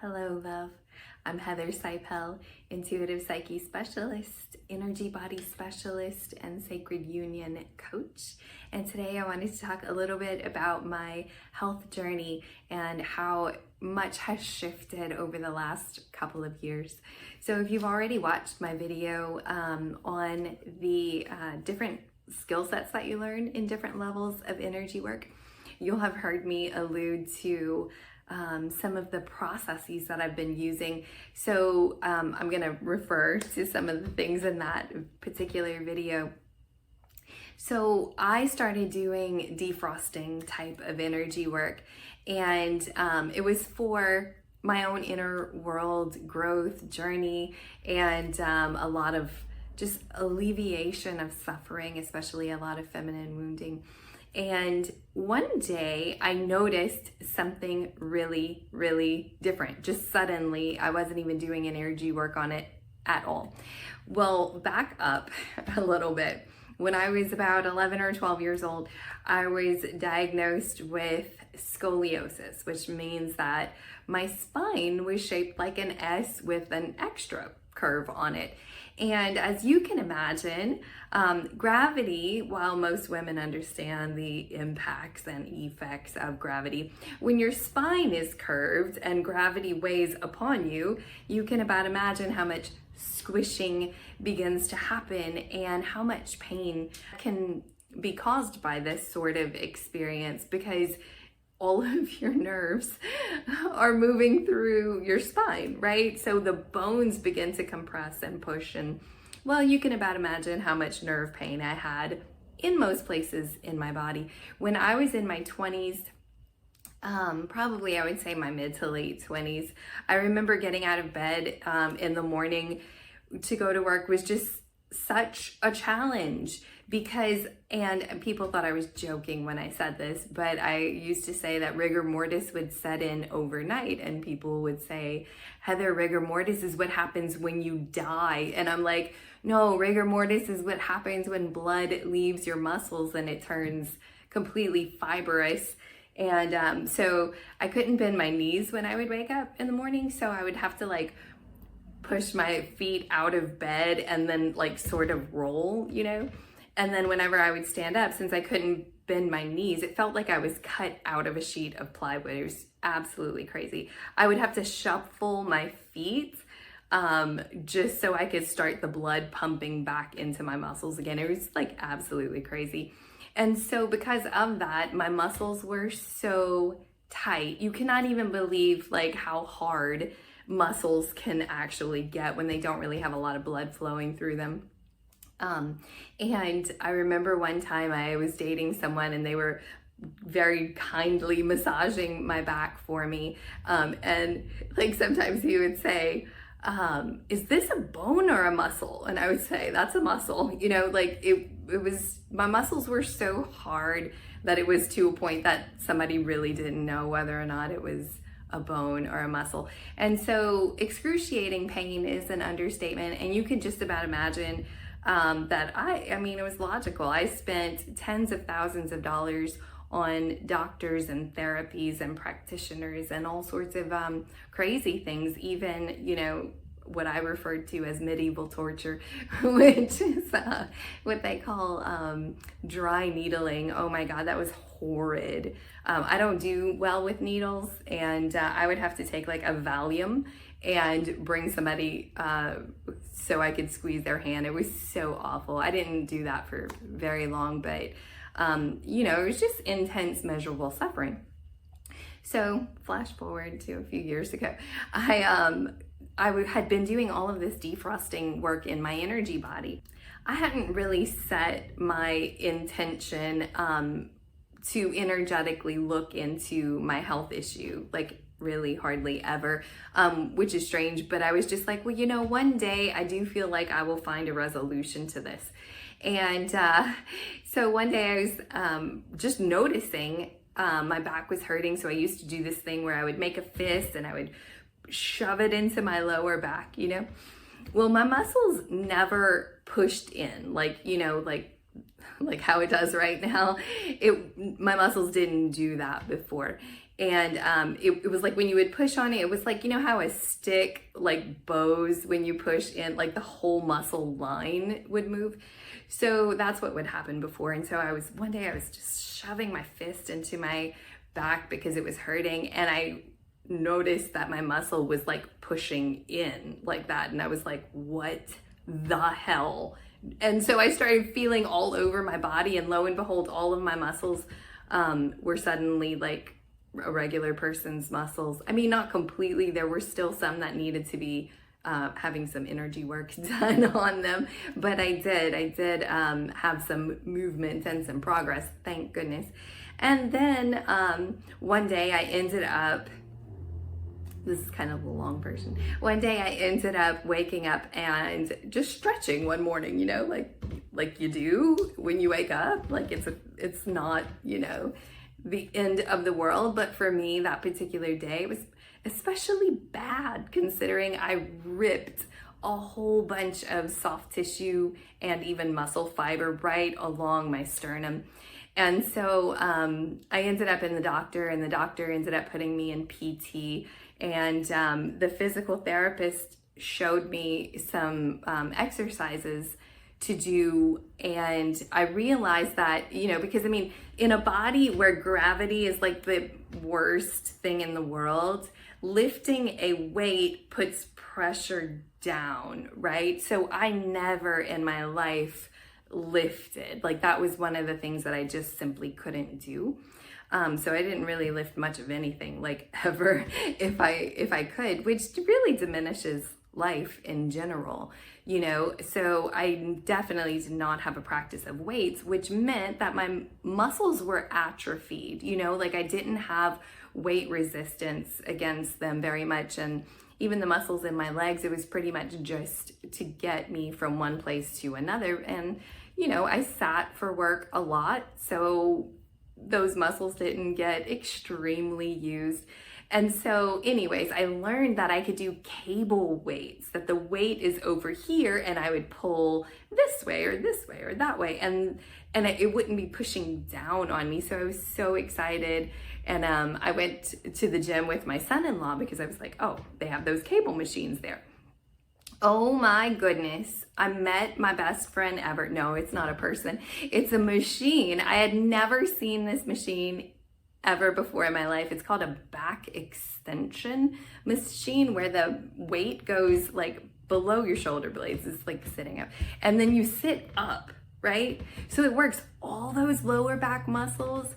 Hello, love. I'm Heather Seipel, intuitive psyche specialist, energy body specialist, and sacred union coach. And today I wanted to talk a little bit about my health journey and how much has shifted over the last couple of years. So if you've already watched my video on the different skill sets that you learn in different levels of energy work, you'll have heard me allude to some of the processes that I've been using. So I'm going to refer to some of the things in that particular video. So I started doing defrosting type of energy work, and it was for my own inner world growth journey and a lot of just alleviation of suffering, especially a lot of feminine wounding. And one day I noticed something really, really different. Just suddenly, I wasn't even doing an energy work on it at all. Well, back up a little bit. When I was about 11 or 12 years old, I was diagnosed with scoliosis, which means that my spine was shaped like an S with an extra curve on it. And as you can imagine, gravity, while most women understand the impacts and effects of gravity, when your spine is curved and gravity weighs upon you, you can about imagine how much squishing begins to happen and how much pain can be caused by this sort of experience, because all of your nerves are moving through your spine, right? So the bones begin to compress and push, and well, you can about imagine how much nerve pain I had in most places in my body. When I was in my 20s, probably I would say my mid to late 20s, I remember getting out of bed in the morning to go to work was just such a challenge, because, and people thought I was joking when I said this, but I used to say that rigor mortis would set in overnight, and people would say, Heather, rigor mortis is what happens when you die. And I'm like, no, rigor mortis is what happens when blood leaves your muscles and it turns completely fibrous. And so I couldn't bend my knees when I would wake up in the morning, so I would have to like push my feet out of bed and then like sort of roll, you know? And then whenever I would stand up, since I couldn't bend my knees, it felt like I was cut out of a sheet of plywood. It was absolutely crazy. I would have to shuffle my feet just so I could start the blood pumping back into my muscles again. It was like absolutely crazy. And so because of that, my muscles were so tight. You cannot even believe like how hard muscles can actually get when they don't really have a lot of blood flowing through them. And I remember one time I was dating someone and they were very kindly massaging my back for me. And like sometimes he would say, is this a bone or a muscle? And I would say, that's a muscle. You know, like it was, my muscles were so hard that it was to a point that somebody really didn't know whether or not it was a bone or a muscle. And so excruciating pain is an understatement. And you can just about imagine that I mean, it was logical. I spent tens of thousands of dollars on doctors and therapies and practitioners and all sorts of crazy things, even, you know, what I referred to as medieval torture, which is what they call dry needling. Oh my God, that was horrid. I don't do well with needles, and I would have to take like a Valium and bring somebody so I could squeeze their hand. It was so awful. I didn't do that for very long, but you know, it was just intense, measurable suffering. So flash forward to a few years ago, I had been doing all of this defrosting work in my energy body. I hadn't really set my intention to energetically look into my health issue, like really hardly ever, which is strange, but I was just like, well, you know, one day I do feel like I will find a resolution to this. And so one day I was just noticing my back was hurting. So I used to do this thing where I would make a fist and I would shove it into my lower back, you know? Well, my muscles never pushed in, like, you know, like how it does right now. My muscles didn't do that before. And it was like when you would push on it, it was like, you know how a stick like bows when you push in, like the whole muscle line would move. So that's what would happen before. And so one day I was just shoving my fist into my back because it was hurting, and I noticed that my muscle was like pushing in like that, and I was like, what the hell? And so I started feeling all over my body, and lo and behold, all of my muscles were suddenly like a regular person's muscles. I mean, not completely. There were still some that needed to be having some energy work done on them, but I did have some movement and some progress, thank goodness. And then one day I ended up, this is kind of a long version. One day I ended up waking up and just stretching one morning, you know, like you do when you wake up. Like it's not, you know, the end of the world, but for me that particular day was especially bad considering I ripped a whole bunch of soft tissue and even muscle fiber right along my sternum. And so I ended up in the doctor, and the doctor ended up putting me in PT, and the physical therapist showed me some exercises to do, and I realized that, you know, because I mean, in a body where gravity is like the worst thing in the world, lifting a weight puts pressure down, right? So I never in my life lifted. Like that was one of the things that I just simply couldn't do. So I didn't really lift much of anything, like ever, if I could, which really diminishes life in general, you know. So I definitely did not have a practice of weights, which meant that my muscles were atrophied, you know, like I didn't have weight resistance against them very much. And even the muscles in my legs, it was pretty much just to get me from one place to another. And, you know, I sat for work a lot, so those muscles didn't get extremely used. And so anyways, I learned that I could do cable weights, that the weight is over here and I would pull this way or that way. And it wouldn't be pushing down on me. So I was so excited. And I went to the gym with my son-in-law because I was like, oh, they have those cable machines there. Oh my goodness, I met my best friend ever. No, it's not a person. It's a machine. I had never seen this machine ever before in my life. It's called a back extension machine, where the weight goes like below your shoulder blades. It's like sitting up. And then you sit up, right? So it works all those lower back muscles.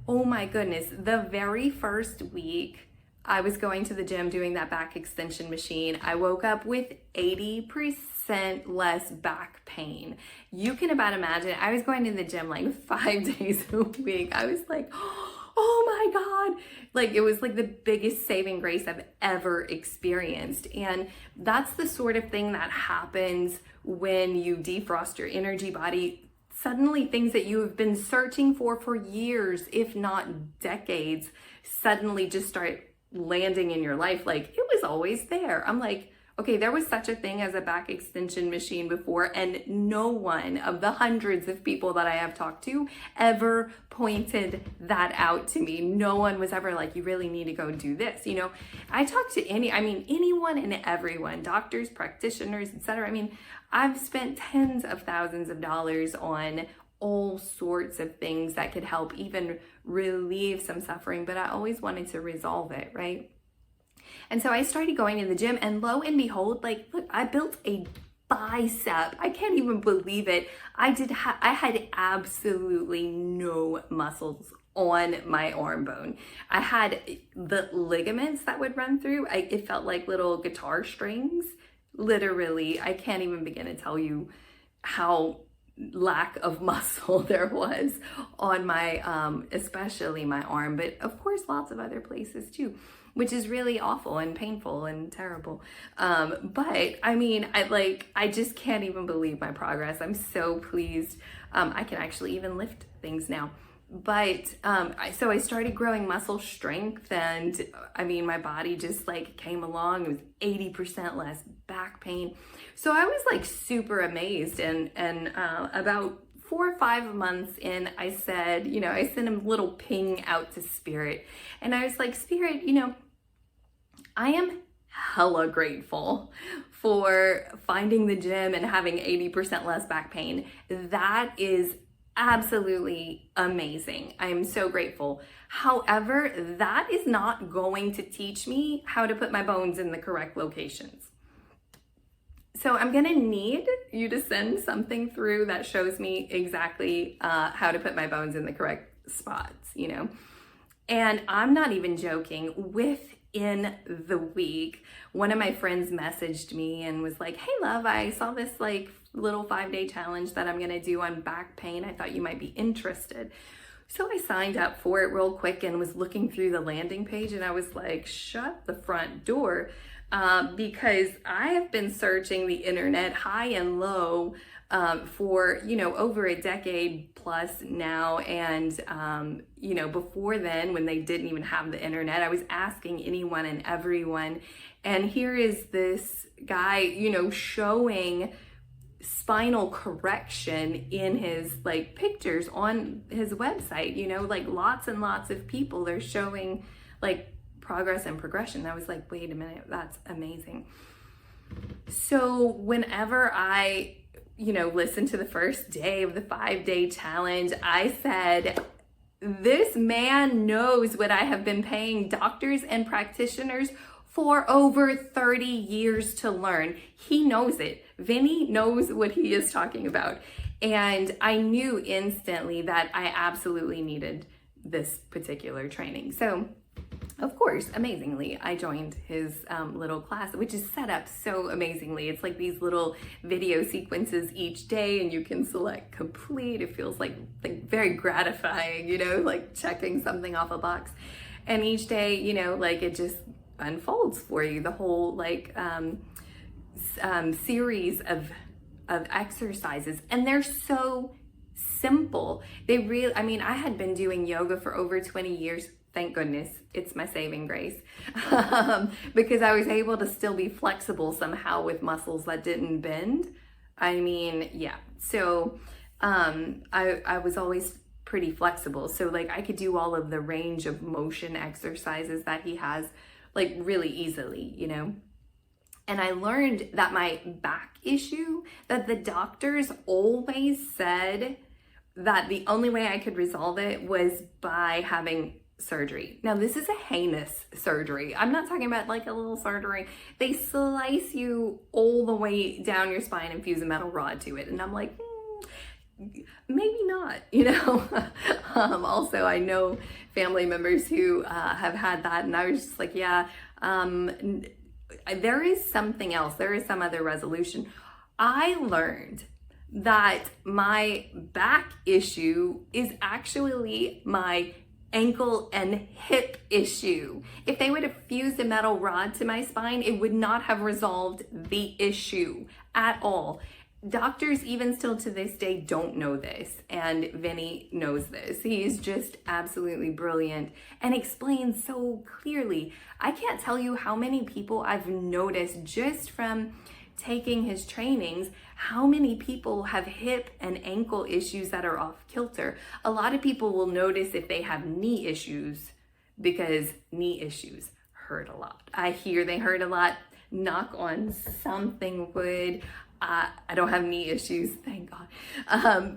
Oh my goodness. The very first week I was going to the gym doing that back extension machine, I woke up with 80% less back pain. You can about imagine, I was going to the gym like 5 days a week. I was like, oh my God. Like it was like the biggest saving grace I've ever experienced. And that's the sort of thing that happens when you defrost your energy body. Suddenly things that you have been searching for years, if not decades, suddenly just start landing in your life. Like it was always there. I'm like, okay, there was such a thing as a back extension machine before, and no one of the hundreds of people that I have talked to ever pointed that out to me. No one was ever like, you really need to go do this. You know, I talked to anyone and everyone, doctors, practitioners, etc. I mean, I've spent tens of thousands of dollars on all sorts of things that could help even relieve some suffering, but I always wanted to resolve it, right? And so I started going to the gym, and lo and behold, like, look, I built a bicep. I can't even believe it. I had absolutely no muscles on my arm bone. I had the ligaments that would run through. It felt like little guitar strings. Literally, I can't even begin to tell you how lack of muscle there was on my, especially my arm, but of course lots of other places too, which is really awful and painful and terrible. But I mean, I just can't even believe my progress. I'm so pleased. I can actually even lift things now. But so I started growing muscle strength, and I mean, my body just like came along. It was 80% less back pain. So I was like super amazed, and about 4 or 5 months in, I said, I sent a little ping out to Spirit. And I was like, Spirit, I am hella grateful for finding the gym and having 80% less back pain. That is absolutely amazing. I am so grateful. However, that is not going to teach me how to put my bones in the correct locations. So I'm gonna need you to send something through that shows me exactly how to put my bones in the correct spots, And I'm not even joking. Within the week, one of my friends messaged me and was like, hey love, I saw this little 5-day challenge that I'm gonna do on back pain. I thought you might be interested. So I signed up for it real quick and was looking through the landing page, and I was like, shut the front door. Because I have been searching the internet high and low for, over a decade plus now. And, before then, when they didn't even have the internet, I was asking anyone and everyone. And here is this guy, showing spinal correction in his pictures on his website, lots and lots of people, they're showing progress and progression. I was like, wait a minute, that's amazing. So whenever I, listened to the first day of the 5-day challenge, I said, this man knows what I have been paying doctors and practitioners for over 30 years to learn. He knows it. Vinny knows what he is talking about. And I knew instantly that I absolutely needed this particular training. So of course, amazingly, I joined his little class, which is set up so amazingly. It's like these little video sequences each day, and you can select complete. It feels like very gratifying, checking something off a box. And each day, it just unfolds for you, the whole series of exercises. And they're so simple. I had been doing yoga for over 20 years. Thank goodness, it's my saving grace, because I was able to still be flexible somehow with muscles that didn't bend. So I was always pretty flexible. So I could do all of the range of motion exercises that he has really easily, And I learned that my back issue, that the doctors always said that the only way I could resolve it was by having surgery. Now, this is a heinous surgery. I'm not talking about a little surgery. They slice you all the way down your spine and fuse a metal rod to it. And I'm like, maybe not, Also, I know family members who have had that, and I was just like, yeah, there is something else. There is some other resolution. I learned that my back issue is actually my ankle and hip issue. If they would have fused a metal rod to my spine, it would not have resolved the issue at all. Doctors, even still to this day, don't know this, and Vinny knows this. He is just absolutely brilliant and explains so clearly. I can't tell you how many people I've noticed just from taking his trainings, how many people have hip and ankle issues that are off kilter. A lot of people will notice if they have knee issues, because knee issues hurt a lot. I hear they hurt a lot. Knock on something wood. I don't have knee issues, thank God.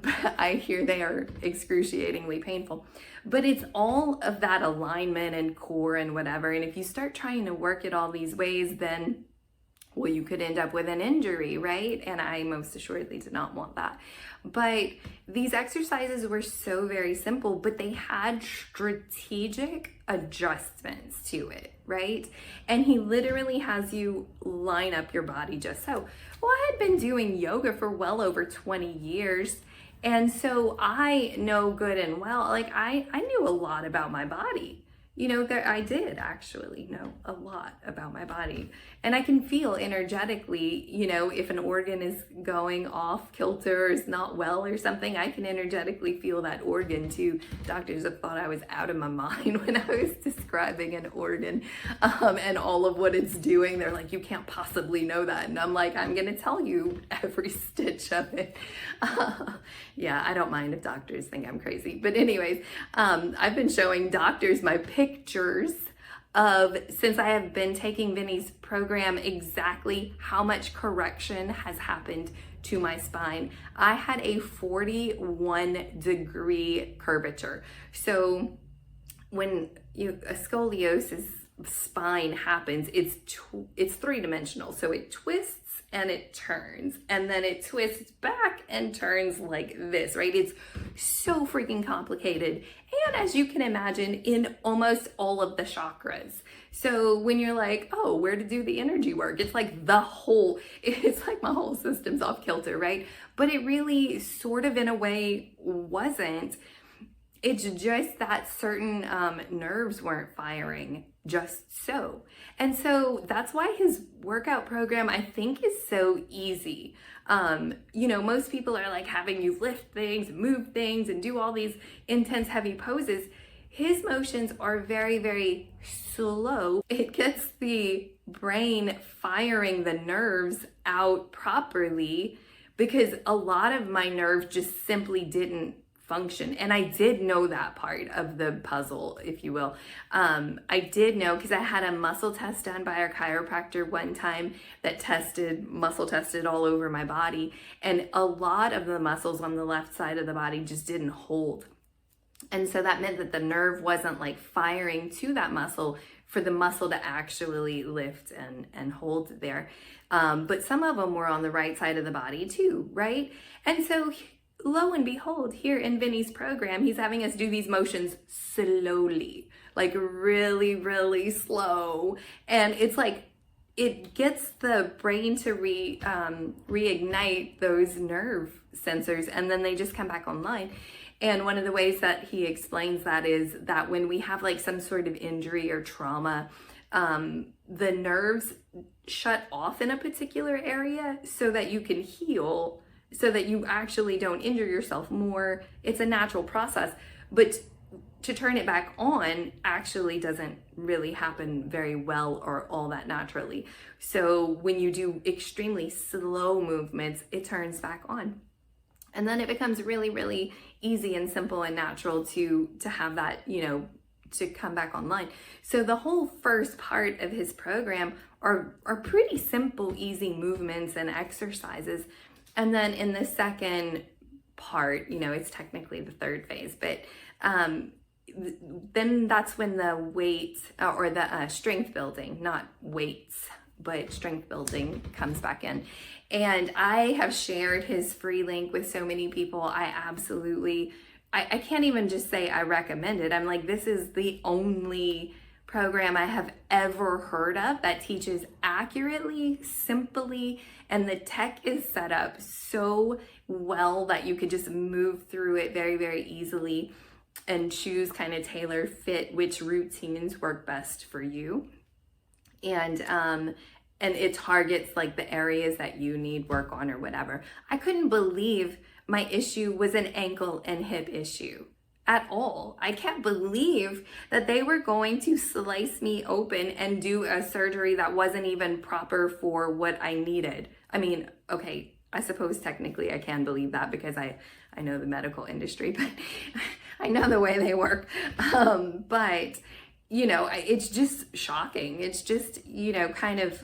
But I hear they are excruciatingly painful. But it's all of that alignment and core and whatever. And if you start trying to work it all these ways, then you could end up with an injury, right? And I most assuredly did not want that. But these exercises were so very simple, but they had strategic adjustments to it, right? And he literally has you line up your body just so. Well, I had been doing yoga for well over 20 years. And so I know good and well, I knew a lot about my body. I did actually know a lot about my body. And I can feel energetically, if an organ is going off kilter or is not well or something, I can energetically feel that organ too. Doctors have thought I was out of my mind when I was describing an organ and all of what it's doing. They're like, you can't possibly know that. And I'm like, I'm going to tell you every stitch of it. Yeah, I don't mind if doctors think I'm crazy. But anyways, I've been showing doctors my pictures of, since I have been taking Vinny's program, exactly how much correction has happened to my spine. I had a 41-degree curvature. So when a scoliosis spine happens, it's three-dimensional. So it twists and it turns, and then it twists back and turns like this, right? It's so freaking complicated. And as you can imagine, in almost all of the chakras. So when you're like, oh, where to do the energy work? It's like it's like my whole system's off kilter, right? But it really sort of in a way wasn't. It's just that certain nerves weren't firing just so. And so that's why his workout program, I think, is so easy. Most people are like having you lift things, move things, and do all these intense, heavy poses. His motions are very, very slow. It gets the brain firing the nerves out properly because a lot of my nerves just simply didn't function. And I did know that part of the puzzle, if you will. I did know because I had a muscle test done by our chiropractor one time that muscle tested all over my body. And a lot of the muscles on the left side of the body just didn't hold. And so that meant that the nerve wasn't like firing to that muscle for the muscle to actually lift and hold there. But some of them were on the right side of the body too, right? And so lo and behold, here in Vinny's program, he's having us do these motions slowly, like really, really slow. And it's like, it gets the brain to reignite those nerve sensors, and then they just come back online. And one of the ways that he explains that is that when we have like some sort of injury or trauma, the nerves shut off in a particular area so that you can heal, so that you actually don't injure yourself more. It's a natural process, but to turn it back on actually doesn't really happen very well or all that naturally. So when you do extremely slow movements, it turns back on. And then it becomes really, really easy and simple and natural to have that, to come back online. So the whole first part of his program are pretty simple, easy movements and exercises. And then in the second part, it's technically the third phase, but then that's when the weight or the strength building, not weights, but strength building comes back in. And I have shared his free link with so many people. I can't even just say I recommend it. I'm like, this is the only program I have ever heard of that teaches accurately, simply, and the tech is set up so well that you could just move through it very, very easily and choose kind of tailor fit which routines work best for you. And it targets like the areas that you need work on or whatever. I couldn't believe my issue was an ankle and hip issue at all. I can't believe that they were going to slice me open and do a surgery that wasn't even proper for what I needed. I mean, okay, I suppose technically I can believe that because I know the medical industry, but I know the way they work. But it's just shocking. It's just, kind of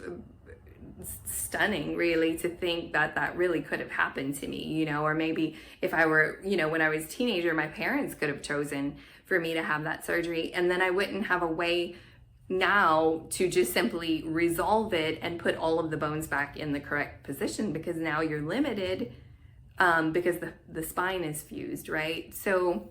stunning really to think that really could have happened to me, or maybe if I were, when I was a teenager, my parents could have chosen for me to have that surgery, and then I wouldn't have a way now to just simply resolve it and put all of the bones back in the correct position, because now you're limited because the spine is fused, right? So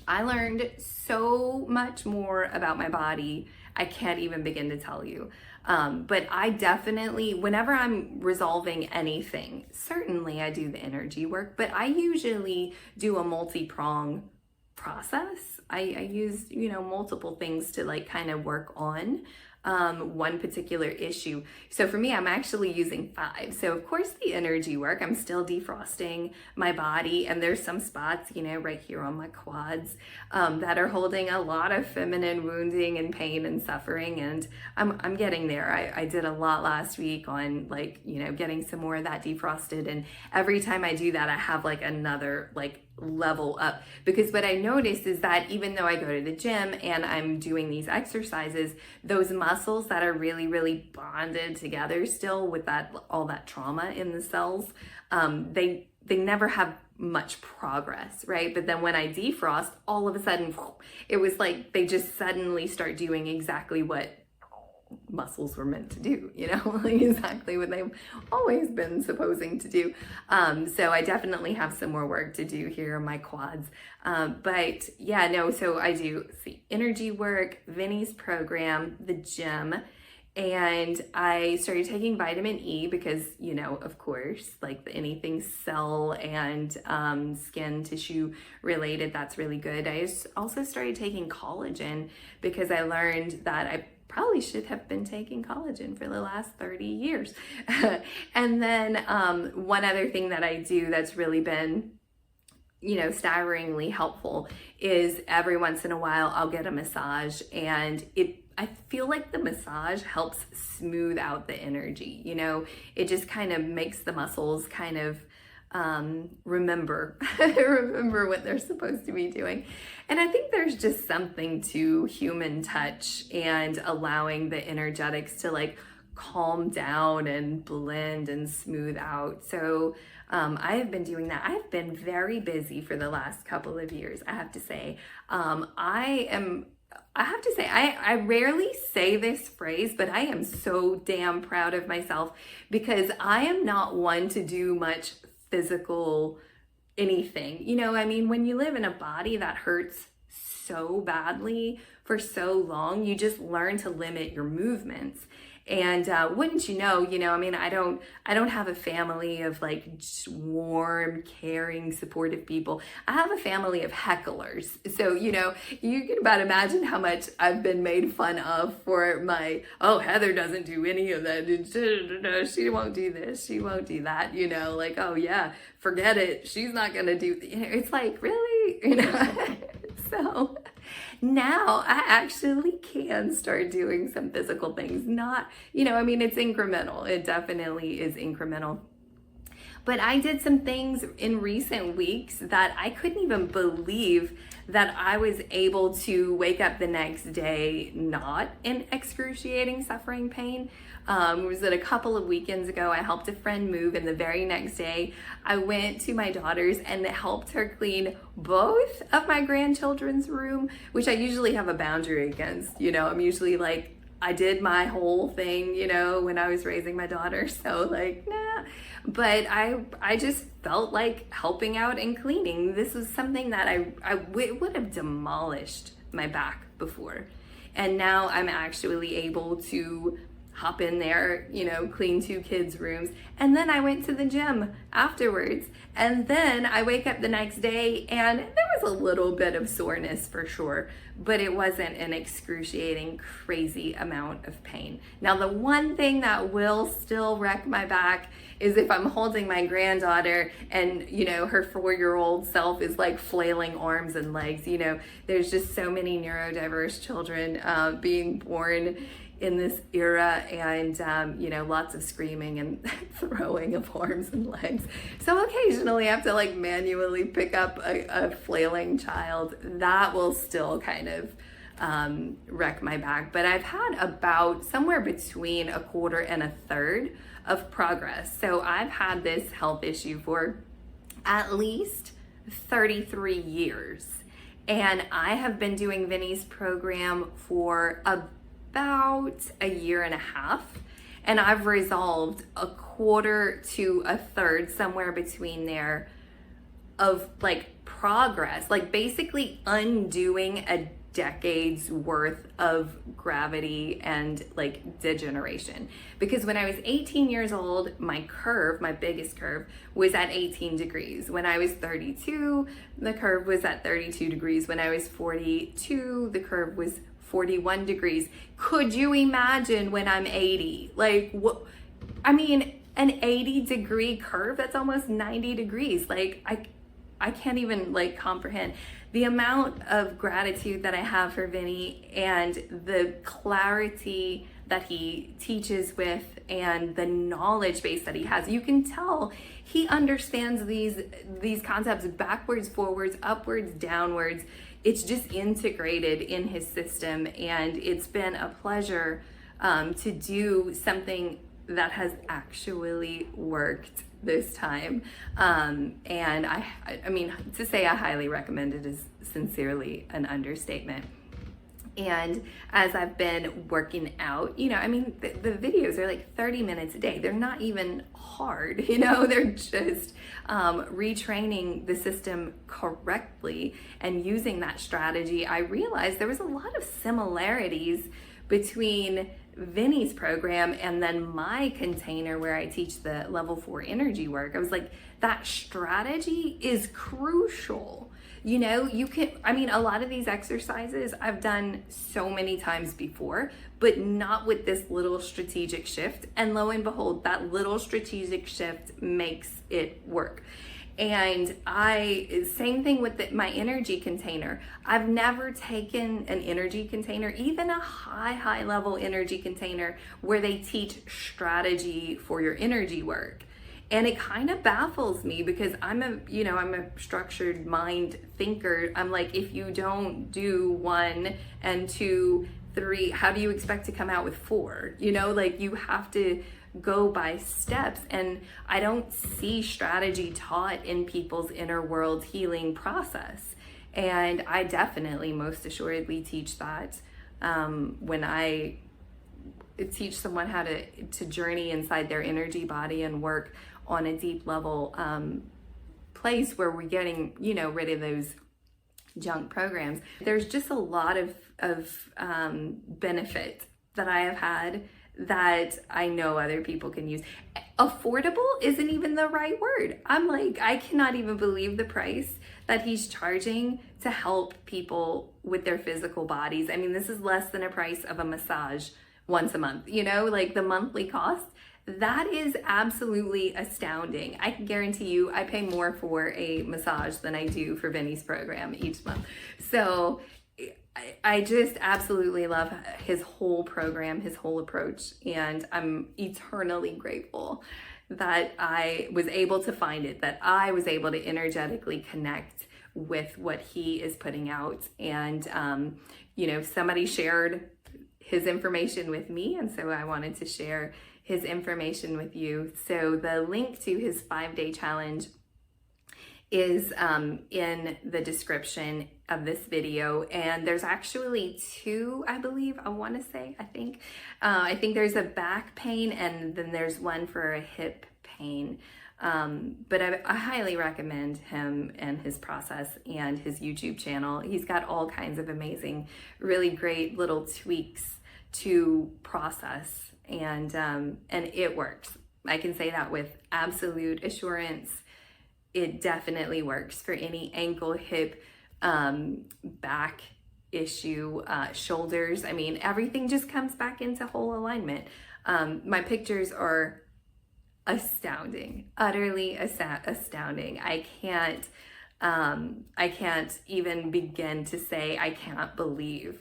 I learned so much more about my body. I can't even begin to tell you. But I definitely, whenever I'm resolving anything, certainly I do the energy work, but I usually do a multi-prong process. I used, multiple things to like kind of work on one particular issue. So for me, I'm actually using 5. So of course the energy work, I'm still defrosting my body, and there's some spots, right here on my quads that are holding a lot of feminine wounding and pain and suffering, and I'm getting there. I did a lot last week on like, getting some more of that defrosted, and every time I do that, I have like another like level up, because what I noticed is that even though I go to the gym and I'm doing these exercises, those muscles that are really, really bonded together still with that, all that trauma in the cells, they never have much progress, right? But then when I defrost, all of a sudden, it was like they just suddenly start doing exactly what muscles were meant to do, like exactly what they've always been supposing to do. So I definitely have some more work to do here on my quads. But yeah, no, so I do energy work, Vinny's program, the gym, and I started taking vitamin E because, of course, like anything cell and skin tissue related, that's really good. I also started taking collagen because I learned that I probably should have been taking collagen for the last 30 years. And then one other thing that I do that's really been, staggeringly helpful is every once in a while I'll get a massage, and I feel like the massage helps smooth out the energy. It just kind of makes the muscles kind of remember what they're supposed to be doing. And I think there's just something to human touch and allowing the energetics to like calm down and blend and smooth out. So I have been doing that. I've been very busy for the last couple of years, I have to say. I rarely say this phrase, but I am so damn proud of myself because I am not one to do much physical anything. When you live in a body that hurts so badly for so long, you just learn to limit your movements. And wouldn't you know, I don't have a family of like warm, caring, supportive people. I have a family of hecklers. So, you can about imagine how much I've been made fun of for my, oh, Heather doesn't do any of that. She won't do this. She won't do that. Like, oh yeah, forget it. She's not going to do, it's like, really? So now I actually can start doing some physical things. Not, it's incremental. It definitely is incremental. But I did some things in recent weeks that I couldn't even believe that I was able to wake up the next day not in excruciating suffering pain. Was it a couple of weekends ago, I helped a friend move, and the very next day I went to my daughter's and helped her clean both of my grandchildren's room, which I usually have a boundary against. I'm usually like, I did my whole thing, when I was raising my daughter. So like, nah. But I just felt like helping out and cleaning. This was something that I would have demolished my back before. And now I'm actually able to hop in there, clean 2 kids' rooms. And then I went to the gym afterwards. And then I wake up the next day and there was a little bit of soreness for sure, but it wasn't an excruciating, crazy amount of pain. Now, the one thing that will still wreck my back is if I'm holding my granddaughter and, her 4-year-old self is like flailing arms and legs. There's just so many neurodiverse children being born in this era, and lots of screaming and throwing of arms and legs. So occasionally I have to like manually pick up a flailing child. That will still kind of wreck my back. But I've had about somewhere between a quarter and a third of progress. So I've had this health issue for at least 33 years. And I have been doing Vinny's program for about a year and a half, and I've resolved a quarter to a third, somewhere between there, of like progress, like basically undoing a decades worth of gravity and like degeneration. Because when I was 18 years old, my curve, my biggest curve, was at 18 degrees. When I was 32, the curve was at 32 degrees. When I was 42, the curve was 41 degrees. Could you imagine when I'm 80? Like, what? I mean, an 80-degree curve, that's almost 90 degrees. Like, I can't even like comprehend the amount of gratitude that I have for Vinny and the clarity that he teaches with and the knowledge base that he has. You can tell he understands these concepts backwards, forwards, upwards, downwards. It's just integrated in his system, and it's been a pleasure to do something that has actually worked this time. And I mean, to say I highly recommend it is sincerely an understatement. And as I've been working out, you know, I mean, the videos are like 30 minutes a day. They're not even hard, you know, they're just retraining the system correctly and using that strategy. I realized there was a lot of similarities between Vinny's program and then my container where I teach the level 4 energy work. I was like, that strategy is crucial. You know, you can, I mean, a lot of these exercises I've done so many times before, but not with this little strategic shift. And lo and behold, that little strategic shift makes it work. And same thing with my energy container. I've never taken an energy container, even a high level energy container where they teach strategy for your energy work. And it kind of baffles me because I'm a structured mind thinker. I'm like, if you don't do 1 and 2, 3, how do you expect to come out with 4? You know, like you have to go by steps, and I don't see strategy taught in people's inner world healing process. And I definitely most assuredly teach that when I teach someone how to journey inside their energy body and work on a deep level place where we're getting, you know, rid of those junk programs. There's just a lot of benefit that I have had that I know other people can use. Affordable isn't even the right word. I'm like, I cannot even believe the price that he's charging to help people with their physical bodies. I mean, this is less than a price of a massage once a month, you know, like the monthly cost. That is absolutely astounding. I can guarantee you I pay more for a massage than I do for Vinny's program each month. So I just absolutely love his whole program, his whole approach, and I'm eternally grateful that I was able to find it, that I was able to energetically connect with what he is putting out. And, you know, somebody shared his information with me, and so I wanted to share his information with you. So the link to his 5-day challenge is in the description of this video, and there's actually 2, I believe, I think there's a back pain and then there's one for a hip pain, but I highly recommend him and his process and his YouTube channel. He's got all kinds of amazing, really great little tweaks to process, and it works. I can say that with absolute assurance. It definitely works for any ankle, hip, back issue, shoulders. I mean, everything just comes back into whole alignment. My pictures are astounding, utterly astounding. I can't even begin to say I cannot believe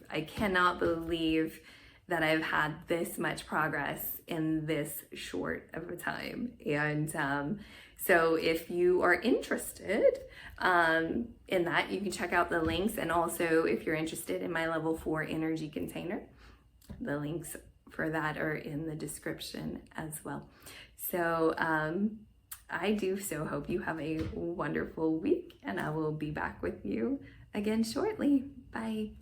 that I've had this much progress in this short of a time. And so if you are interested in that, you can check out the links. And also if you're interested in my level 4 energy container, the links for that are in the description as well. So I do so hope you have a wonderful week, and I will be back with you again shortly. Bye.